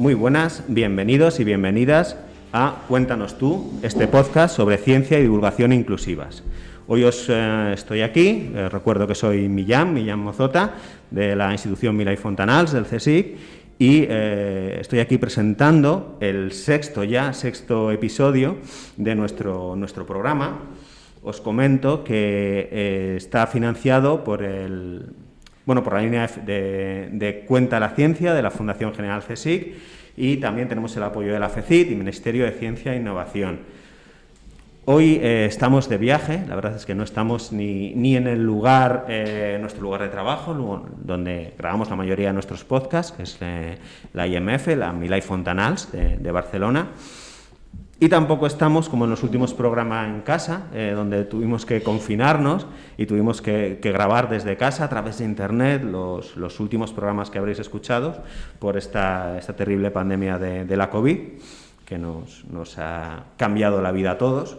Muy buenas, bienvenidos y bienvenidas a Cuéntanos tú, este podcast sobre ciencia y divulgación inclusivas. Hoy estoy aquí, recuerdo que soy Millán Mozota, de la institución Milà i Fontanals, del CSIC, y estoy aquí presentando el sexto episodio de nuestro programa. Os comento que está financiado por la línea de Cuenta la Ciencia de la Fundación General CSIC, y también tenemos el apoyo de la FECIT y Ministerio de Ciencia e Innovación. Hoy estamos de viaje, la verdad es que no estamos ni en el lugar, nuestro lugar de trabajo, donde grabamos la mayoría de nuestros podcasts, que es la IMF, la Milà i Fontanals de Barcelona. Y tampoco estamos, como en los últimos programas, en casa, donde tuvimos que confinarnos y tuvimos que grabar desde casa a través de Internet los últimos programas que habréis escuchado por esta terrible pandemia de la COVID, que nos ha cambiado la vida a todos,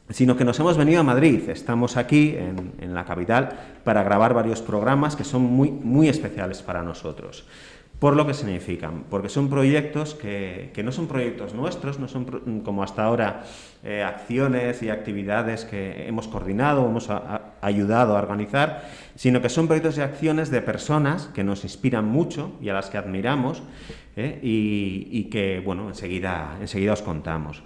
sino que nos hemos venido a Madrid. Estamos aquí, en la capital, para grabar varios programas que son muy, muy especiales para nosotros. Por lo que significan, porque son proyectos que no son proyectos nuestros, no son como hasta ahora acciones y actividades que hemos coordinado, hemos ayudado a organizar, sino que son proyectos y acciones de personas que nos inspiran mucho y a las que admiramos, y que, bueno, enseguida os contamos.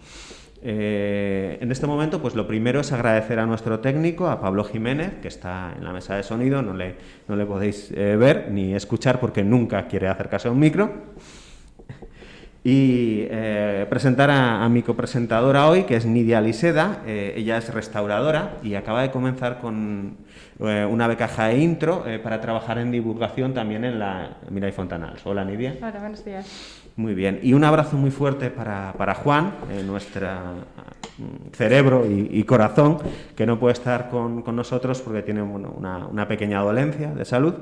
En este momento, pues lo primero es agradecer a nuestro técnico, a Pablo Jiménez, que está en la mesa de sonido. No le podéis ver ni escuchar porque nunca quiere acercarse a un micro. Y presentar a mi copresentadora hoy, que es Nidia Liseda. Ella es restauradora y acaba de comenzar con una beca JAE Intro para trabajar en divulgación también en la Milà i Fontanals. Hola, Nidia. Hola, buenos días. Muy bien. Y un abrazo muy fuerte para Juan, nuestro cerebro y corazón, que no puede estar con nosotros porque tiene una pequeña dolencia de salud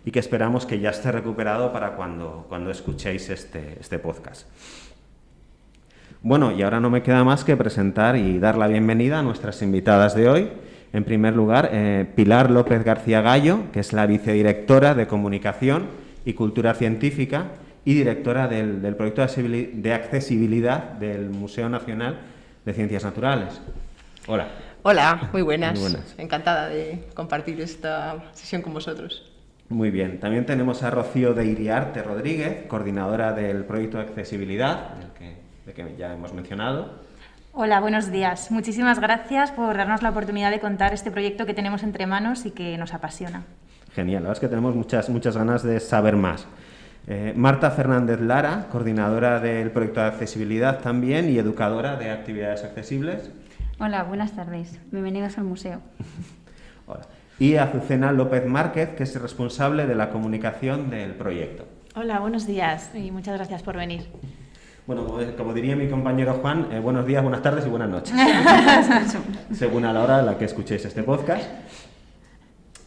y que esperamos que ya esté recuperado para cuando escuchéis este podcast. Bueno, y ahora no me queda más que presentar y dar la bienvenida a nuestras invitadas de hoy. En primer lugar, Pilar López García Gallo, que es la vicedirectora de Comunicación y Cultura Científica y directora del proyecto de accesibilidad del Museo Nacional de Ciencias Naturales. Hola. Hola, muy buenas. Muy buenas. Encantada de compartir esta sesión con vosotros. Muy bien. También tenemos a Rocío de Iriarte Rodríguez, coordinadora del proyecto de accesibilidad, del que ya hemos mencionado. Hola, buenos días. Muchísimas gracias por darnos la oportunidad de contar este proyecto que tenemos entre manos y que nos apasiona. Genial, la verdad es que tenemos muchas ganas de saber más. Marta Fernández Lara, coordinadora del proyecto de accesibilidad también y educadora de actividades accesibles. Hola, buenas tardes. Bienvenidos al museo. Hola. Y Azucena López Márquez, que es responsable de la comunicación del proyecto. Hola, buenos días y muchas gracias por venir. Bueno, como diría mi compañero Juan, buenos días, buenas tardes y buenas noches, según a la hora en la que escuchéis este podcast.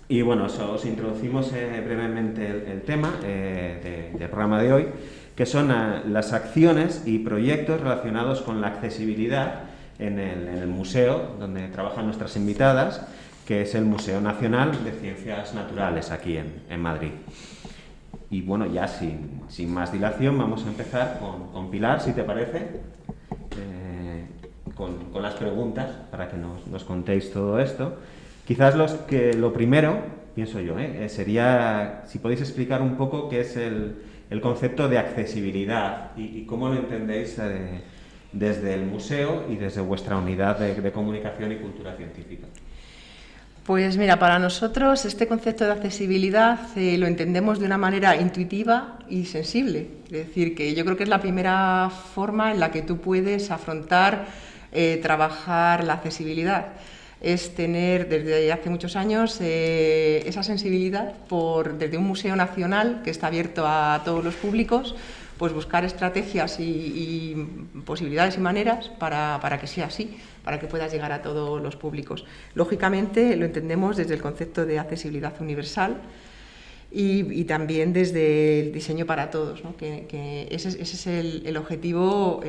Y bueno, os introducimos brevemente el tema del programa de hoy, que son las acciones y proyectos relacionados con la accesibilidad en el museo donde trabajan nuestras invitadas, que es el Museo Nacional de Ciencias Naturales, aquí en Madrid. Y bueno, ya sin más dilación, vamos a empezar con Pilar, si te parece, con las preguntas para que nos contéis todo esto. Quizás lo primero, pienso yo, sería si podéis explicar un poco qué es el concepto de accesibilidad y cómo lo entendéis desde el museo y desde vuestra unidad de comunicación y cultura científica. Pues mira, para nosotros este concepto de accesibilidad lo entendemos de una manera intuitiva y sensible. Es decir, que yo creo que es la primera forma en la que tú puedes afrontar, trabajar la accesibilidad. Es tener desde hace muchos años esa sensibilidad desde un museo nacional que está abierto a todos los públicos, pues buscar estrategias y posibilidades y maneras para que sea así, para que puedas llegar a todos los públicos. Lógicamente lo entendemos desde el concepto de accesibilidad universal y también desde el diseño para todos, ¿no? que ese es el objetivo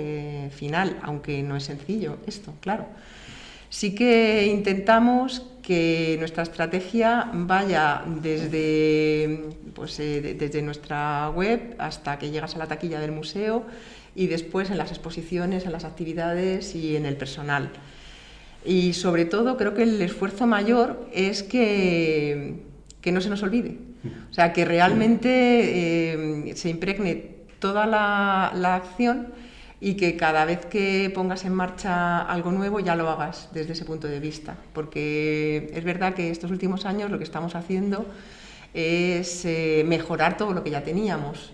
final, aunque no es sencillo esto, claro. Sí que intentamos que nuestra estrategia vaya desde nuestra web hasta que llegas a la taquilla del museo y después en las exposiciones, en las actividades y en el personal. Y sobre todo creo que el esfuerzo mayor es que no se nos olvide, o sea, que realmente se impregne toda la acción y que cada vez que pongas en marcha algo nuevo ya lo hagas desde ese punto de vista, porque es verdad que estos últimos años lo que estamos haciendo es mejorar todo lo que ya teníamos.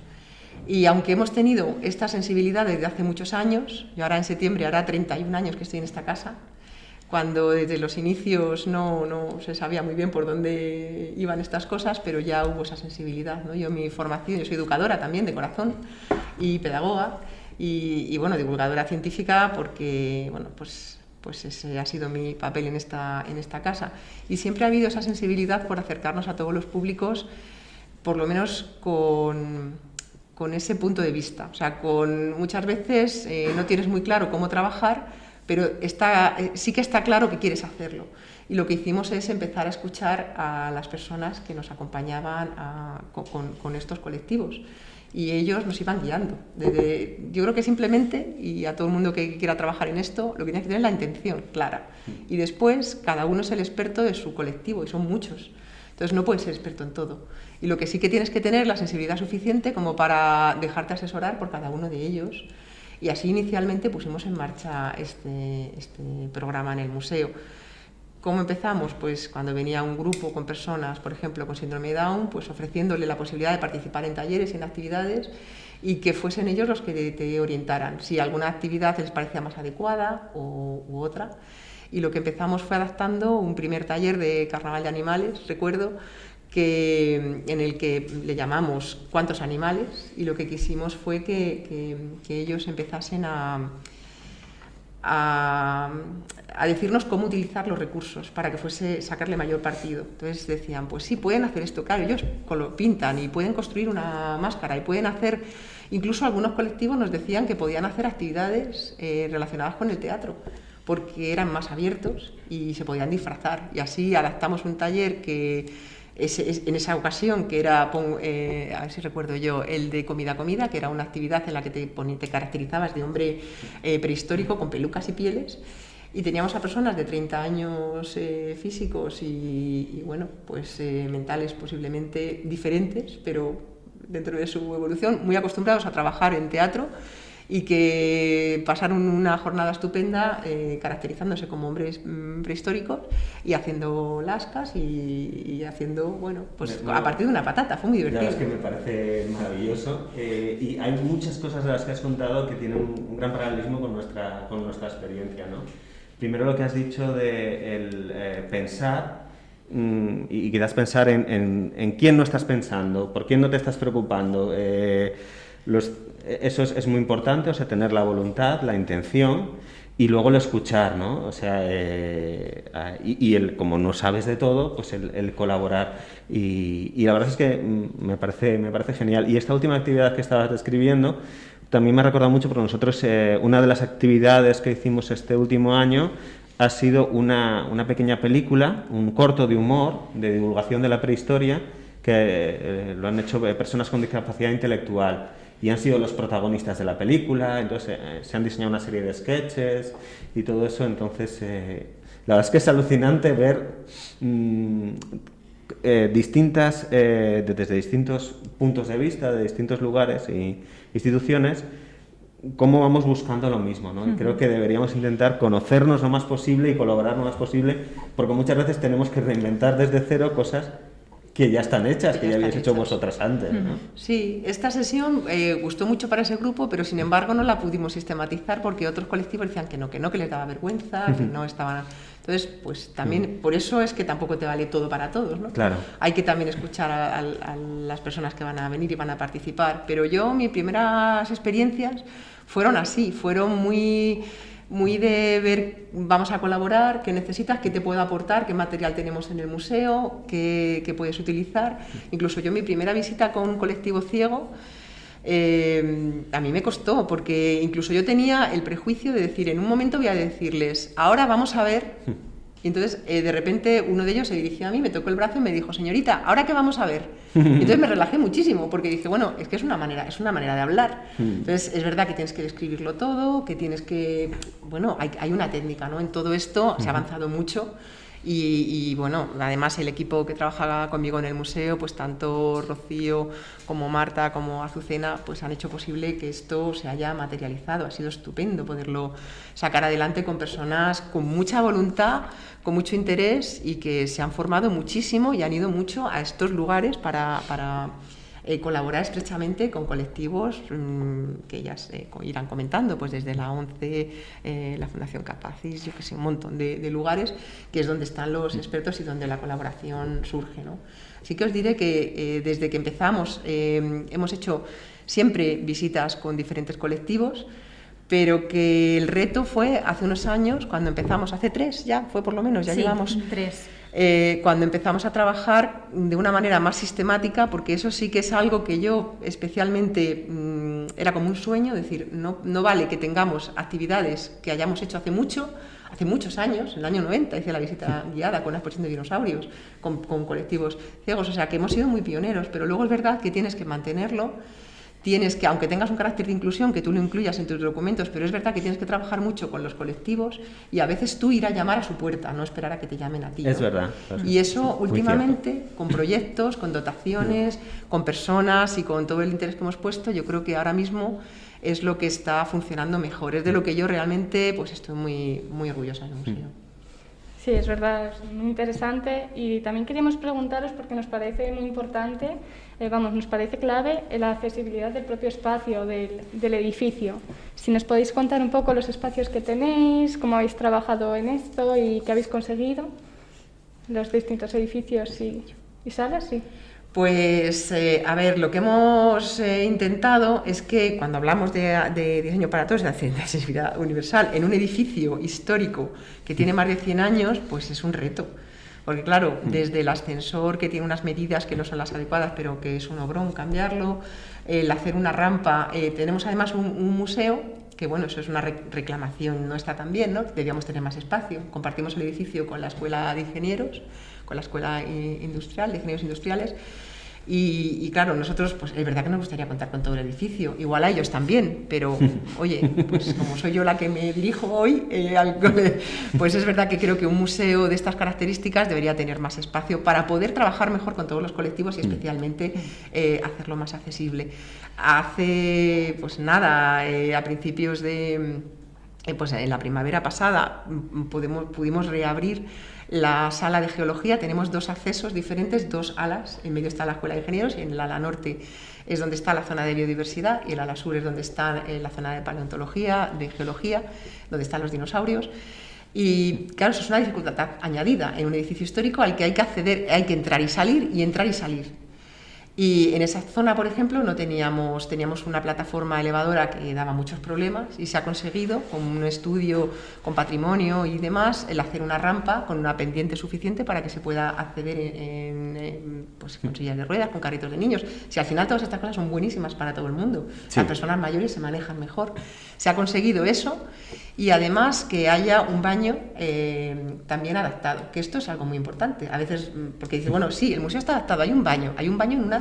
Y aunque hemos tenido esta sensibilidad desde hace muchos años, yo ahora en septiembre hará 31 años que estoy en esta casa, cuando desde los inicios no se sabía muy bien por dónde iban estas cosas, pero ya hubo esa sensibilidad, ¿no? Yo mi formación, yo soy educadora también de corazón y pedagoga, y bueno, divulgadora científica porque, bueno, pues ese ha sido mi papel en esta casa. Y siempre ha habido esa sensibilidad por acercarnos a todos los públicos, por lo menos con ese punto de vista. O sea, muchas veces no tienes muy claro cómo trabajar, pero sí que está claro que quieres hacerlo. Y lo que hicimos es empezar a escuchar a las personas que nos acompañaban con estos colectivos. Y ellos nos iban guiando. Yo creo que simplemente, y a todo el mundo que quiera trabajar en esto, lo que tiene que tener es la intención clara. Y después, cada uno es el experto de su colectivo, y son muchos. Entonces no puedes ser experto en todo. Y lo que sí que tienes que tener es la sensibilidad suficiente como para dejarte asesorar por cada uno de ellos. Y así inicialmente pusimos en marcha este programa en el museo. ¿Cómo empezamos? Pues cuando venía un grupo con personas, por ejemplo, con síndrome de Down, pues ofreciéndole la posibilidad de participar en talleres, en actividades, y que fuesen ellos los que te orientaran, si alguna actividad les parecía más adecuada u otra. Y lo que empezamos fue adaptando un primer taller de carnaval de animales, recuerdo, en el que le llamamos ¿Cuántos animales? Y lo que quisimos fue que ellos empezasen a decirnos cómo utilizar los recursos para que fuese sacarle mayor partido. Entonces decían, pues sí, pueden hacer esto, claro, ellos lo pintan y pueden construir una máscara y pueden hacer, incluso algunos colectivos nos decían que podían hacer actividades relacionadas con el teatro, porque eran más abiertos y se podían disfrazar. Y así adaptamos un taller que en esa ocasión, que era, a ver si recuerdo yo, el de comida, que era una actividad en la que te caracterizabas de hombre prehistórico con pelucas y pieles, y teníamos a personas de 30 años físicos y bueno, pues mentales posiblemente diferentes, pero dentro de su evolución muy acostumbrados a trabajar en teatro, y que pasaron una jornada estupenda caracterizándose como hombres prehistóricos y haciendo lascas y haciendo, bueno, pues a partir de una patata. Fue muy divertido. La verdad es que me parece maravilloso y hay muchas cosas de las que has contado que tienen un gran paralelismo con nuestra experiencia, ¿no? Primero lo que has dicho de pensar y quizás pensar en quién no estás pensando, por quién no te estás preocupando. Eso es muy importante, o sea, tener la voluntad, la intención y luego el escuchar, ¿no? O sea, como no sabes de todo, pues el colaborar. Y la verdad es que me parece genial. Y esta última actividad que estabas describiendo también me ha recordado mucho, porque nosotros una de las actividades que hicimos este último año ha sido una pequeña película, un corto de humor, de divulgación de la prehistoria, que lo han hecho personas con discapacidad intelectual. Y han sido los protagonistas de la película, entonces se han diseñado una serie de sketches y todo eso, entonces la verdad es que es alucinante ver desde distintos puntos de vista, de distintos lugares e instituciones, cómo vamos buscando lo mismo, ¿no? Y creo que deberíamos intentar conocernos lo más posible y colaborar lo más posible, porque muchas veces tenemos que reinventar desde cero cosas que ya están hechas, que ya habéis hecho vosotras antes, ¿no? Sí, esta sesión gustó mucho para ese grupo, pero sin embargo no la pudimos sistematizar porque otros colectivos decían que les daba vergüenza, que no estaban... Entonces, pues también, por eso es que tampoco te vale todo para todos, ¿no? Claro. Hay que también escuchar a las personas que van a venir y van a participar. Pero mis primeras experiencias fueron así, fueron muy de ver, vamos a colaborar, qué necesitas, qué te puedo aportar, qué material tenemos en el museo, qué puedes utilizar. Incluso yo mi primera visita con un colectivo ciego, a mí me costó, porque incluso yo tenía el prejuicio de decir, en un momento voy a decirles, ahora vamos a ver Y entonces, de repente, uno de ellos se dirigió a mí, me tocó el brazo y me dijo, señorita, ¿ahora qué vamos a ver? Y entonces me relajé muchísimo, porque dije, bueno, es que es una manera de hablar. Entonces, es verdad que tienes que describirlo todo, que tienes que... Bueno, hay una técnica, ¿no? En todo esto se ha avanzado mucho. Y bueno, además el equipo que trabaja conmigo en el museo, pues tanto Rocío como Marta como Azucena, pues han hecho posible que esto se haya materializado. Ha sido estupendo poderlo sacar adelante con personas con mucha voluntad, con mucho interés y que se han formado muchísimo y han ido mucho a estos lugares para colaborar estrechamente con colectivos que ellas irán comentando, pues desde la ONCE, la Fundación Capacis, yo que sé, un montón de lugares, que es donde están los expertos y donde la colaboración surge, ¿no? Así que os diré que desde que empezamos hemos hecho siempre visitas con diferentes colectivos, pero que el reto fue hace unos años, cuando empezamos, hace 3 ya, fue por lo menos, ya sí, llevamos 3. Cuando empezamos a trabajar de una manera más sistemática, porque eso sí que es algo que yo especialmente era como un sueño, es decir, no vale que tengamos actividades que hayamos hecho hace muchos años, en el año 90 hice la visita guiada con la exposición de dinosaurios, con colectivos ciegos, o sea que hemos sido muy pioneros, pero luego es verdad que tienes que mantenerlo. Tienes que, aunque tengas un carácter de inclusión, que tú lo incluyas en tus documentos, pero es verdad que tienes que trabajar mucho con los colectivos y a veces tú ir a llamar a su puerta, no esperar a que te llamen a ti, ¿no? Es verdad. Y eso últimamente, con proyectos, con dotaciones, con personas y con todo el interés que hemos puesto, yo creo que ahora mismo es lo que está funcionando mejor. Es de lo que yo realmente pues estoy muy, muy orgullosa del museo. Sí, es verdad, es muy interesante y también queríamos preguntaros, porque nos parece muy importante, nos parece clave la accesibilidad del propio espacio, del edificio. Si nos podéis contar un poco los espacios que tenéis, cómo habéis trabajado en esto y qué habéis conseguido, los distintos edificios y salas, sí. Pues, a ver, lo que hemos intentado es que cuando hablamos de diseño para todos, de accesibilidad universal, en un edificio histórico que tiene más de 100 años, pues es un reto. Porque claro, desde el ascensor que tiene unas medidas que no son las adecuadas, pero que es un obrón cambiarlo, el hacer una rampa, tenemos además un museo, que bueno, eso es una reclamación, no está tan bien, ¿no? Deberíamos tener más espacio. Compartimos el edificio con la Escuela de Ingenieros, con la Escuela Industrial, de Ingenieros Industriales, y claro, nosotros, pues es verdad que nos gustaría contar con todo el edificio, igual a ellos también, pero oye, pues como soy yo la que me dirijo hoy al cole, pues es verdad que creo que un museo de estas características debería tener más espacio para poder trabajar mejor con todos los colectivos y especialmente hacerlo más accesible. Hace, pues nada, a principios de... pues en la primavera pasada pudimos reabrir la sala de geología. Tenemos 2 accesos diferentes, 2 alas. En medio está la Escuela de Ingenieros y en el ala norte es donde está la zona de biodiversidad y el ala sur es donde está la zona de paleontología, de geología, donde están los dinosaurios. Y claro, eso es una dificultad añadida en un edificio histórico al que hay que acceder, hay que entrar y salir y entrar y salir. Y en esa zona, por ejemplo, teníamos una plataforma elevadora que daba muchos problemas y se ha conseguido, con un estudio con patrimonio y demás, el hacer una rampa con una pendiente suficiente para que se pueda acceder pues, con sillas de ruedas, con carritos de niños. Si al final todas estas cosas son buenísimas para todo el mundo, sí. Las personas mayores se manejan mejor. Se ha conseguido eso y además que haya un baño también adaptado, que esto es algo muy importante. A veces, porque dice, bueno, sí, el museo está adaptado, hay un baño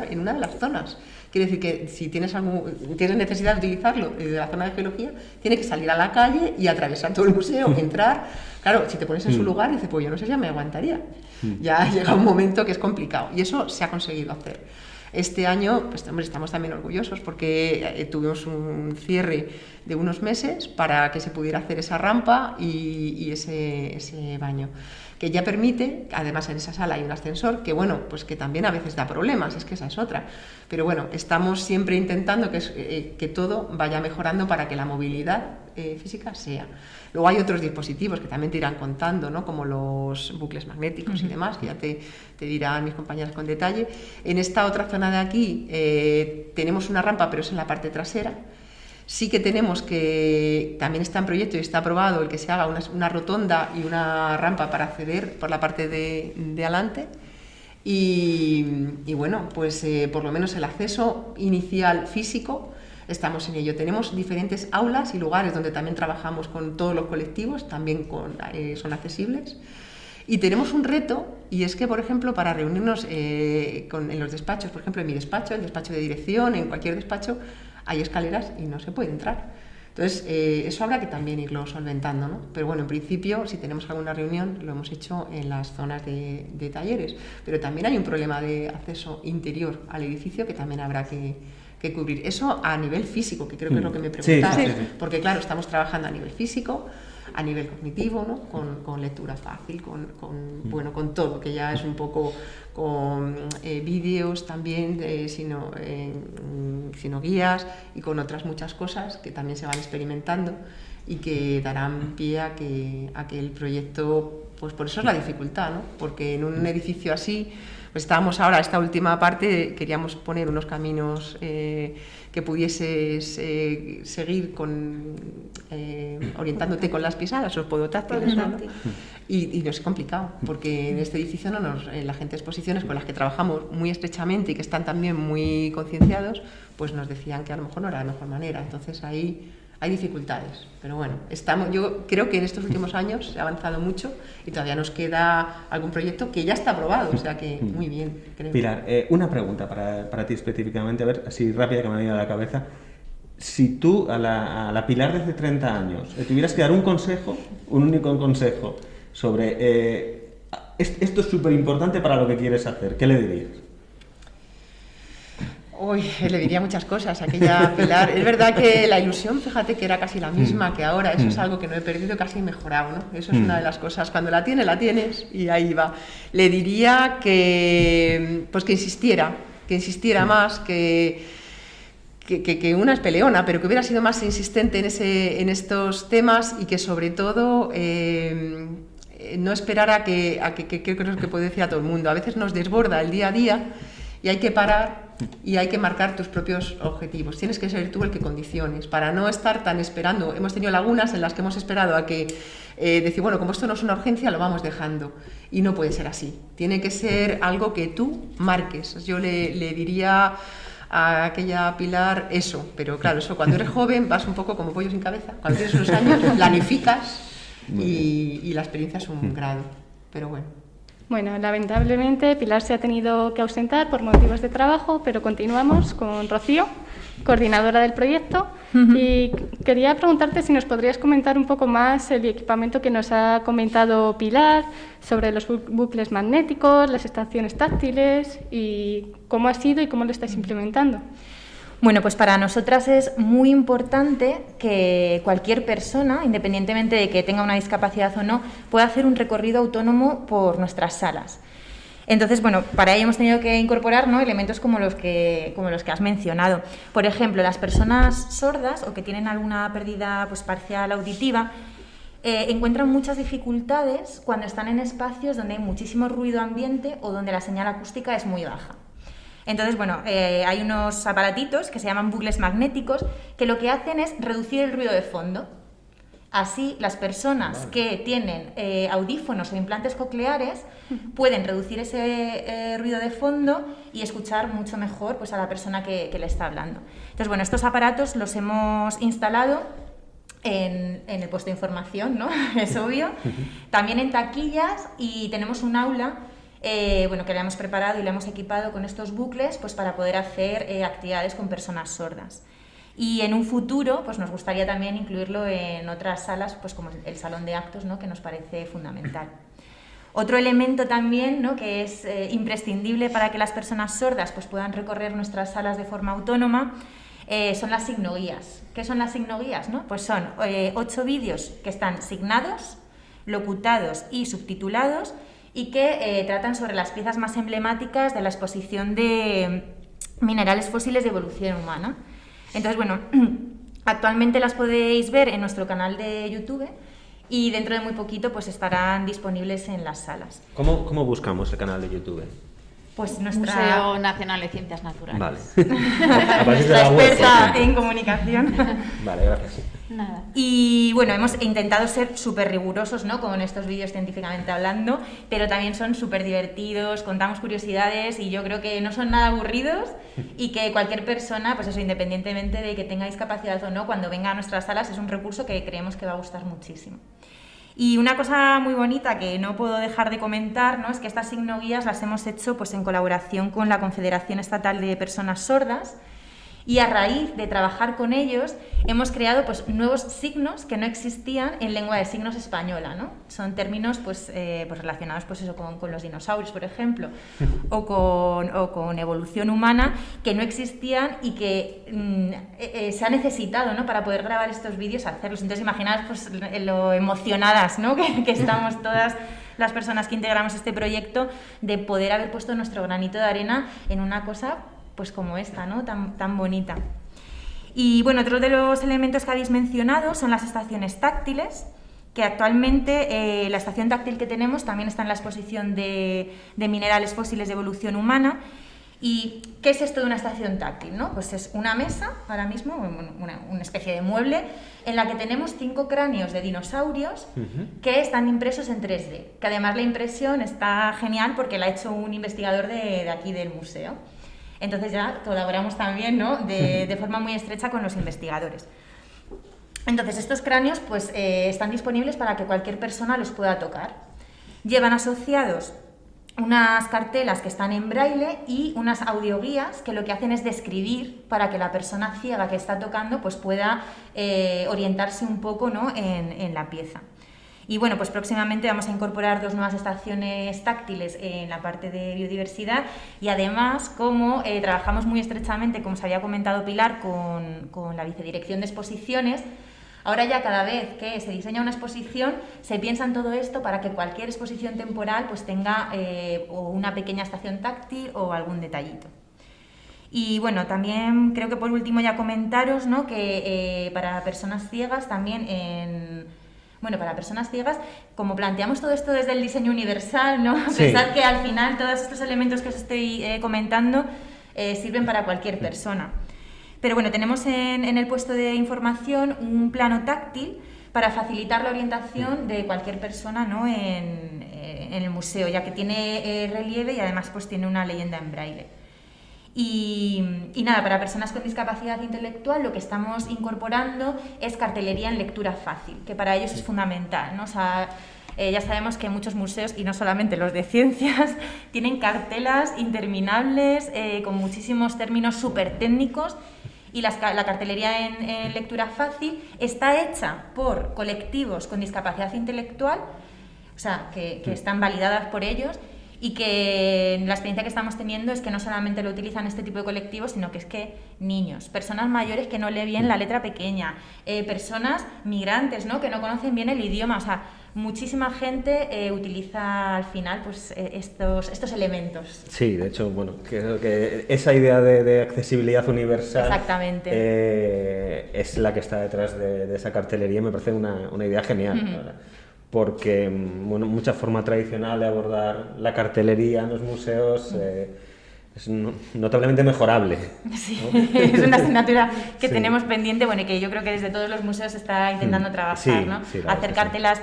en una de las zonas. Quiere decir que si tienes necesidad de utilizarlo de la zona de geología, tiene que salir a la calle y atravesar todo el museo, entrar. Claro, si te pones en su lugar, dices, pues yo no sé si ya me aguantaría. Ya llega un momento que es complicado y eso se ha conseguido hacer. Este año, pues hombre, estamos también orgullosos porque tuvimos un cierre de unos meses para que se pudiera hacer esa rampa y ese baño, que ya permite, además en esa sala hay un ascensor que bueno, pues que también a veces da problemas, es que esa es otra, pero bueno, estamos siempre intentando que todo vaya mejorando para que la movilidad física sea. Luego hay otros dispositivos que también te irán contando, ¿no? Como los bucles magnéticos y demás, que ya te dirán mis compañeras con detalle. En esta otra zona de aquí tenemos una rampa, pero es en la parte trasera. Sí que tenemos que, también está en proyecto y está aprobado el que se haga una rotonda y una rampa para acceder por la parte de adelante. Y bueno, pues por lo menos el acceso inicial físico, estamos en ello. Tenemos diferentes aulas y lugares donde también trabajamos con todos los colectivos, también son accesibles. Y tenemos un reto, y es que, por ejemplo, para reunirnos en los despachos, por ejemplo, en mi despacho, el despacho de dirección, en cualquier despacho, hay escaleras y no se puede entrar. Entonces, eso habrá que también irlo solventando, ¿no? Pero bueno, en principio, si tenemos alguna reunión, lo hemos hecho en las zonas de talleres. Pero también hay un problema de acceso interior al edificio que también habrá que cubrir. Eso a nivel físico, que creo que es lo que me preguntabas. Sí. Porque claro, estamos trabajando a nivel físico, a nivel cognitivo, ¿no? Con lectura fácil, con todo, que ya es un poco con vídeos también, sino guías, y con otras muchas cosas que también se van experimentando y que darán pie a que el proyecto, pues por eso es la dificultad, ¿no? Porque en un edificio así, pues estábamos ahora, esta última parte, queríamos poner unos caminos que pudieses seguir orientándote con las pisadas, o podotáctiles, ¿no? Y nos es complicado, porque en este edificio la gente de exposiciones con las que trabajamos muy estrechamente y que están también muy concienciados, pues nos decían que a lo mejor no era la mejor manera. Entonces ahí hay dificultades, pero bueno, yo creo que en estos últimos años se ha avanzado mucho y todavía nos queda algún proyecto que ya está aprobado, o sea que muy bien, creo. Pilar, una pregunta para ti específicamente, a ver, así rápida que me ha venido a la cabeza. Si tú, a la Pilar de hace 30 años, tuvieras que dar un consejo, un único consejo, sobre esto es súper importante para lo que quieres hacer, ¿qué le dirías? Uy, le diría muchas cosas a aquella Pilar. Es verdad que la ilusión, fíjate que era casi la misma que ahora. Eso es algo que no he perdido, casi mejorado, ¿no? Eso es una de las cosas. Cuando la tienes y ahí va. Le diría que insistiera más, que una es peleona, pero que hubiera sido más insistente en estos temas y que sobre todo no esperara que creo que es lo que puede decir a todo el mundo. A veces nos desborda el día a día y hay que parar y hay que marcar tus propios objetivos. Tienes que ser tú el que condiciones, para no estar tan esperando. Hemos tenido lagunas en las que hemos esperado a que decir, bueno, como esto no es una urgencia, lo vamos dejando. Y no puede ser así. Tiene que ser algo que tú marques. Yo le diría a aquella Pilar eso, pero claro, eso cuando eres joven vas un poco como pollo sin cabeza. Cuando tienes unos años planificas y la experiencia es un grado. Pero bueno. Bueno, lamentablemente Pilar se ha tenido que ausentar por motivos de trabajo, pero continuamos con Rocío, coordinadora del proyecto, y quería preguntarte si nos podrías comentar un poco más el equipamiento que nos ha comentado Pilar sobre los bucles magnéticos, las estaciones táctiles y cómo ha sido y cómo lo estáis implementando. Bueno, pues para nosotras es muy importante que cualquier persona, independientemente de que tenga una discapacidad o no, pueda hacer un recorrido autónomo por nuestras salas. Entonces, bueno, para ello hemos tenido que incorporar, ¿no?, elementos como los que has mencionado. Por ejemplo, las personas sordas o que tienen alguna pérdida pues, parcial auditiva encuentran muchas dificultades cuando están en espacios donde hay muchísimo ruido ambiente o donde la señal acústica es muy baja. Entonces, bueno, hay unos aparatitos que se llaman bucles magnéticos que lo que hacen es reducir el ruido de fondo. Así, las personas que tienen audífonos o implantes cocleares pueden reducir ese ruido de fondo y escuchar mucho mejor pues, a la persona que le está hablando. Entonces, bueno, estos aparatos los hemos instalado en el puesto de información, ¿no? Es obvio. También en taquillas, y tenemos un aula que le hemos preparado y le hemos equipado con estos bucles pues, para poder hacer actividades con personas sordas. Y en un futuro pues, nos gustaría también incluirlo en otras salas, pues, como el salón de actos, ¿no?, que nos parece fundamental. Otro elemento también, ¿no?, que es imprescindible para que las personas sordas pues, puedan recorrer nuestras salas de forma autónoma son las signoguías. ¿Qué son las signoguías, no? Pues son 8 vídeos que están signados, locutados y subtitulados, y que tratan sobre las piezas más emblemáticas de la exposición de minerales fósiles de evolución humana. Entonces, bueno, actualmente las podéis ver en nuestro canal de YouTube y dentro de muy poquito pues estarán disponibles en las salas. ¿Cómo buscamos el canal de YouTube? Pues Museo Nacional de Ciencias Naturales. Vale. Nuestra experta en comunicación. Vale, gracias. Nada. Y bueno, hemos intentado ser súper rigurosos, ¿no?, con estos vídeos científicamente hablando, pero también son súper divertidos, contamos curiosidades y yo creo que no son nada aburridos y que cualquier persona, pues eso, independientemente de que tenga discapacidad o no, cuando venga a nuestras salas es un recurso que creemos que va a gustar muchísimo. Y una cosa muy bonita que no puedo dejar de comentar, ¿no?, es que estas signoguías las hemos hecho pues, en colaboración con la Confederación Estatal de Personas Sordas, y a raíz de trabajar con ellos hemos creado pues, nuevos signos que no existían en lengua de signos española, ¿no? Son términos pues relacionados pues, eso, con los dinosaurios, por ejemplo, o con evolución humana, que no existían y que se ha necesitado, ¿no?, para poder grabar estos vídeos, hacerlos. Entonces imaginaos pues, lo emocionadas, ¿no?, que estamos todas las personas que integramos este proyecto, de poder haber puesto nuestro granito de arena en una cosa pues como esta, ¿no?, tan bonita. Y bueno, otro de los elementos que habéis mencionado son las estaciones táctiles, que actualmente la estación táctil que tenemos también está en la exposición de minerales fósiles de evolución humana. ¿Y qué es esto de una estación táctil, no? Pues es una mesa, ahora mismo, una especie de mueble, en la que tenemos 5 cráneos de dinosaurios que están impresos en 3D, que además la impresión está genial porque la ha hecho un investigador de aquí del museo. Entonces ya colaboramos también, ¿no?, de forma muy estrecha con los investigadores. Entonces estos cráneos pues, están disponibles para que cualquier persona los pueda tocar. Llevan asociados unas cartelas que están en braille y unas audioguías que lo que hacen es describir para que la persona ciega que está tocando pues, pueda orientarse un poco, ¿no?, en la pieza. Y bueno, pues próximamente vamos a incorporar 2 nuevas estaciones táctiles en la parte de biodiversidad, y además, como trabajamos muy estrechamente, como os había comentado Pilar, con la Vicedirección de Exposiciones, ahora ya cada vez que se diseña una exposición se piensa en todo esto para que cualquier exposición temporal pues tenga o una pequeña estación táctil o algún detallito. Y bueno, también creo que por último ya comentaros, ¿no?, que para personas ciegas también para personas ciegas, como planteamos todo esto desde el diseño universal, ¿no? Sí. Pensad que al final todos estos elementos que os estoy comentando sirven para cualquier persona. Pero bueno, tenemos en el puesto de información un plano táctil para facilitar la orientación de cualquier persona, ¿no?, en el museo, ya que tiene relieve y además pues tiene una leyenda en braille. Y nada, para personas con discapacidad intelectual lo que estamos incorporando es cartelería en lectura fácil, que para ellos es fundamental, ¿no? O sea, ya sabemos que muchos museos, y no solamente los de ciencias, tienen cartelas interminables con muchísimos términos súper técnicos, y la cartelería en lectura fácil está hecha por colectivos con discapacidad intelectual, o sea, que están validadas por ellos, y que la experiencia que estamos teniendo es que no solamente lo utilizan este tipo de colectivos, sino que es que niños, personas mayores que no leen bien la letra pequeña, personas migrantes, ¿no?, que no conocen bien el idioma, o sea, muchísima gente utiliza al final pues, estos elementos. Sí, de hecho, bueno, creo que esa idea de accesibilidad universal es la que está detrás de esa cartelería, y me parece una idea genial, ¿verdad? Porque bueno, mucha forma tradicional de abordar la cartelería en los museos es notablemente mejorable, ¿no? Sí, es una asignatura que tenemos pendiente, bueno, y que yo creo que desde todos los museos se está intentando trabajar, ¿no? Hacer cartelas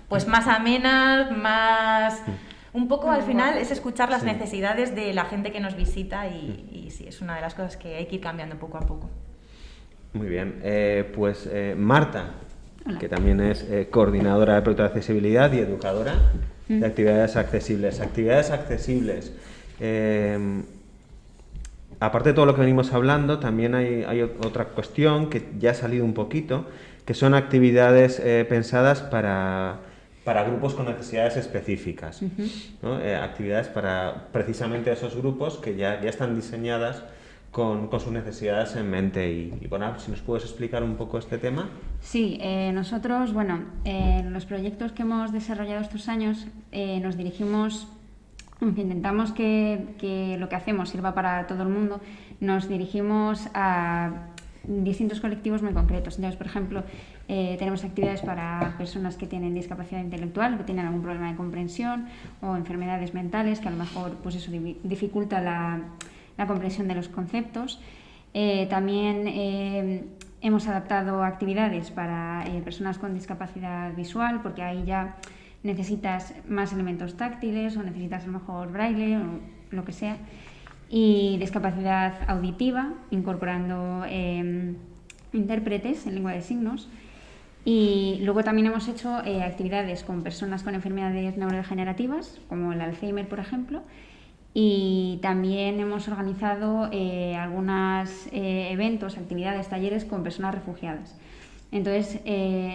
pues más amenas, más... Un poco al final es escuchar las necesidades de la gente que nos visita, y sí, es una de las cosas que hay que ir cambiando poco a poco. Muy bien, pues Marta, Hola. Que también es coordinadora de proyecto de accesibilidad y educadora de actividades accesibles. Actividades accesibles. Aparte de todo lo que venimos hablando, también hay otra cuestión que ya ha salido un poquito, que son actividades pensadas para grupos con necesidades específicas, ¿no? Actividades para precisamente esos grupos que ya están diseñadas con sus necesidades en mente. Y bueno, si nos puedes explicar un poco este tema. Sí, nosotros, bueno, en los proyectos que hemos desarrollado estos años nos dirigimos, aunque intentamos que lo que hacemos sirva para todo el mundo, nos dirigimos a distintos colectivos muy concretos. Entonces, por ejemplo, tenemos actividades para personas que tienen discapacidad intelectual, que tienen algún problema de comprensión o enfermedades mentales que a lo mejor pues eso dificulta la comprensión de los conceptos. También hemos adaptado actividades para personas con discapacidad visual, porque ahí ya necesitas más elementos táctiles o necesitas a lo mejor braille o lo que sea. Y discapacidad auditiva, incorporando intérpretes en lengua de signos. Y luego también hemos hecho actividades con personas con enfermedades neurodegenerativas, como el Alzheimer, por ejemplo, y también hemos organizado algunos eventos, actividades, talleres con personas refugiadas. Entonces,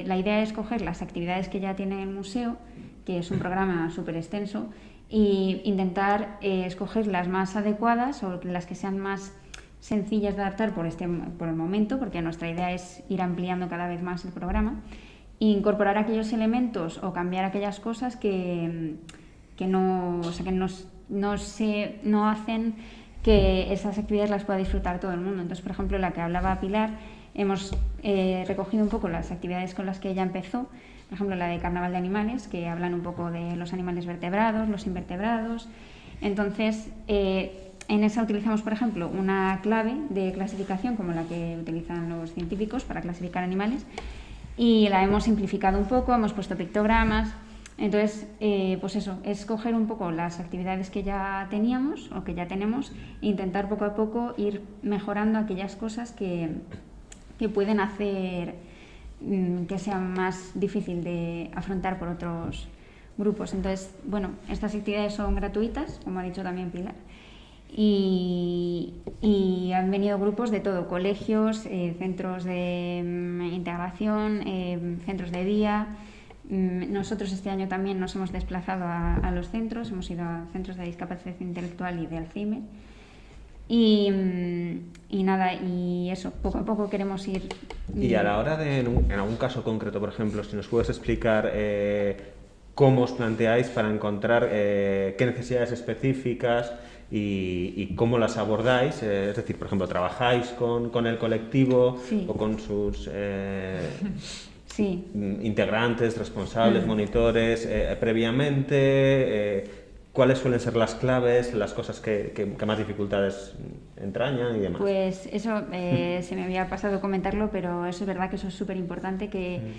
la idea es coger las actividades que ya tiene el museo, que es un programa súper extenso, e intentar escoger las más adecuadas o las que sean más sencillas de adaptar por el momento, porque nuestra idea es ir ampliando cada vez más el programa, e incorporar aquellos elementos o cambiar aquellas cosas que no hacen que esas actividades las pueda disfrutar todo el mundo. Entonces, por ejemplo, la que hablaba Pilar, hemos recogido un poco las actividades con las que ella empezó, por ejemplo, la de Carnaval de Animales, que hablan un poco de los animales vertebrados, los invertebrados. Entonces, en esa utilizamos, por ejemplo, una clave de clasificación como la que utilizan los científicos para clasificar animales, y la hemos simplificado un poco, hemos puesto pictogramas. Entonces, pues eso, es coger un poco las actividades que ya teníamos o que ya tenemos e intentar poco a poco ir mejorando aquellas cosas que pueden hacer que sea más difícil de afrontar por otros grupos. Entonces, bueno, estas actividades son gratuitas, como ha dicho también Pilar, y han venido grupos de todo, colegios, centros de integración, centros de día. Nosotros este año también nos hemos desplazado a los centros, hemos ido a centros de discapacidad intelectual y de Alzheimer. Y nada, y eso, poco a poco queremos ir... Y a la hora de, en algún caso concreto, por ejemplo, si nos puedes explicar cómo os planteáis para encontrar qué necesidades específicas y cómo las abordáis, es decir, por ejemplo, ¿trabajáis con el colectivo Sí. o con sus Sí. integrantes, responsables, monitores, previamente? ¿Cuáles suelen ser las claves, las cosas que más dificultades entrañan y demás? Pues eso, se me había pasado comentarlo, pero eso es verdad que eso es súper importante, que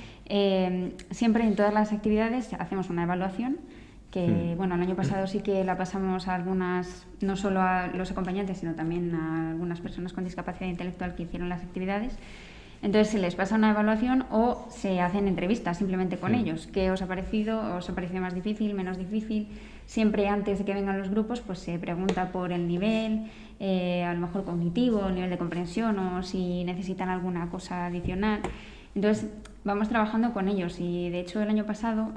siempre en todas las actividades hacemos una evaluación, que bueno, el año pasado sí que la pasamos a algunas, no solo a los acompañantes, sino también a algunas personas con discapacidad intelectual que hicieron las actividades. Entonces se les pasa una evaluación o se hacen entrevistas simplemente con ellos. ¿Qué os ha parecido? ¿Os ha parecido más difícil, menos difícil? Siempre antes de que vengan los grupos pues se pregunta por el nivel, a lo mejor cognitivo, el nivel de comprensión o si necesitan alguna cosa adicional. Entonces vamos trabajando con ellos y de hecho el año pasado,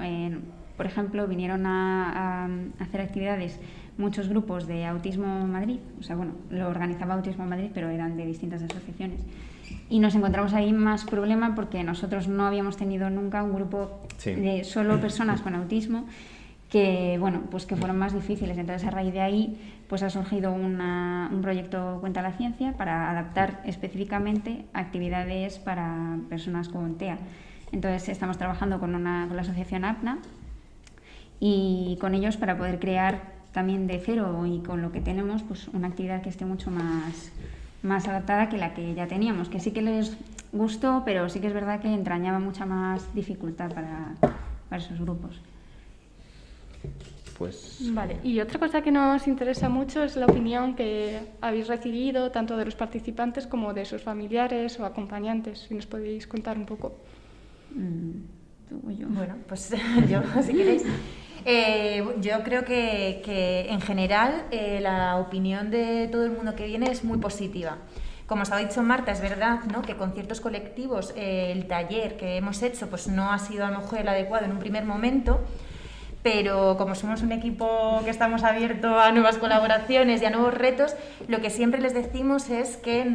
por ejemplo, vinieron a hacer actividades muchos grupos de Autismo Madrid, o sea, bueno, lo organizaba Autismo Madrid, pero eran de distintas asociaciones. Y nos encontramos ahí más problema porque nosotros no habíamos tenido nunca un grupo de solo personas con autismo que, bueno, pues que fueron más difíciles. Entonces, a raíz de ahí, pues ha surgido un proyecto Cuenta la Ciencia para adaptar específicamente actividades para personas con TEA. Entonces, estamos trabajando con la asociación APNA y con ellos para poder crear también de cero y con lo que tenemos, pues una actividad que esté mucho más adaptada que la que ya teníamos, que sí que les gustó, pero sí que es verdad que entrañaba mucha más dificultad para esos grupos. Pues... Vale, y otra cosa que nos interesa mucho es la opinión que habéis recibido tanto de los participantes como de sus familiares o acompañantes. Si nos podéis contar un poco. ¿Tú o yo? Bueno, pues yo, si queréis. Yo creo que en general la opinión de todo el mundo que viene es muy positiva. Como os ha dicho Marta, es verdad, ¿no?, que con ciertos colectivos el taller que hemos hecho pues no ha sido a lo mejor el adecuado en un primer momento, pero como somos un equipo que estamos abiertos a nuevas colaboraciones y a nuevos retos, lo que siempre les decimos es que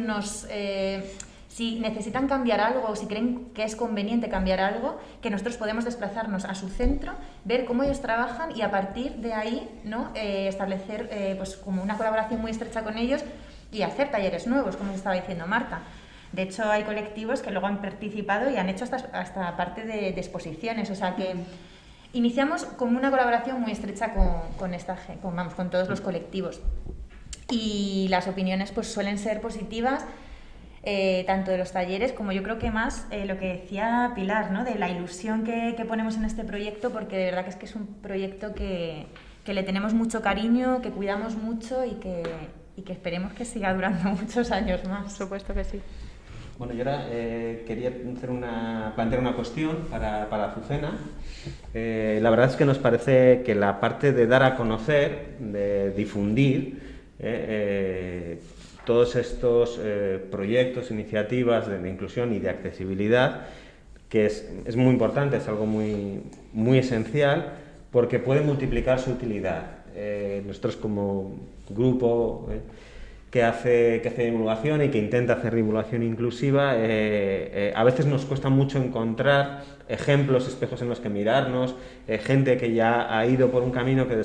si necesitan cambiar algo o si creen que es conveniente cambiar algo, que nosotros podemos desplazarnos a su centro, ver cómo ellos trabajan y a partir de ahí, ¿no?, establecer pues como una colaboración muy estrecha con ellos y hacer talleres nuevos, como os estaba diciendo Marta. De hecho, hay colectivos que luego han participado y han hecho hasta parte de exposiciones, o sea que iniciamos como una colaboración muy estrecha con todos los colectivos. Y las opiniones pues suelen ser positivas, tanto de los talleres como yo creo que más lo que decía Pilar, ¿no?, de la ilusión que ponemos en este proyecto, porque de verdad que es un proyecto que le tenemos mucho cariño, que cuidamos mucho y que esperemos que siga durando muchos años más. Por supuesto que sí. Bueno, yo ahora quería plantear una cuestión para Azucena. La verdad es que nos parece que la parte de dar a conocer, de difundir todos estos proyectos, iniciativas de inclusión y de accesibilidad, que es muy importante, es algo muy esencial, porque puede multiplicar su utilidad. Nosotros como grupo que hace divulgación y que intenta hacer divulgación inclusiva, a veces nos cuesta mucho encontrar ejemplos, espejos en los que mirarnos, gente que ya ha ido por un camino que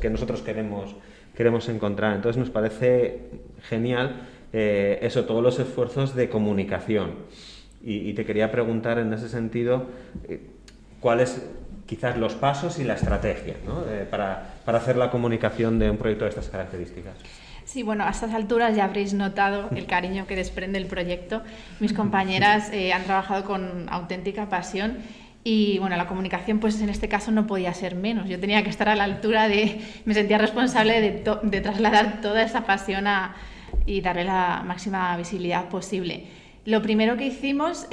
nosotros queremos encontrar. Entonces nos parece genial todos los esfuerzos de comunicación. Y te quería preguntar en ese sentido, ¿cuáles quizás los pasos y la estrategia, ¿no? para hacer la comunicación de un proyecto de estas características? Sí, bueno, a estas alturas ya habréis notado el cariño que desprende el proyecto. Mis compañeras han trabajado con auténtica pasión y, bueno, la comunicación, pues en este caso no podía ser menos. Yo tenía que estar a la altura me sentía responsable de trasladar toda esa pasión y darle la máxima visibilidad posible. Lo primero que hicimos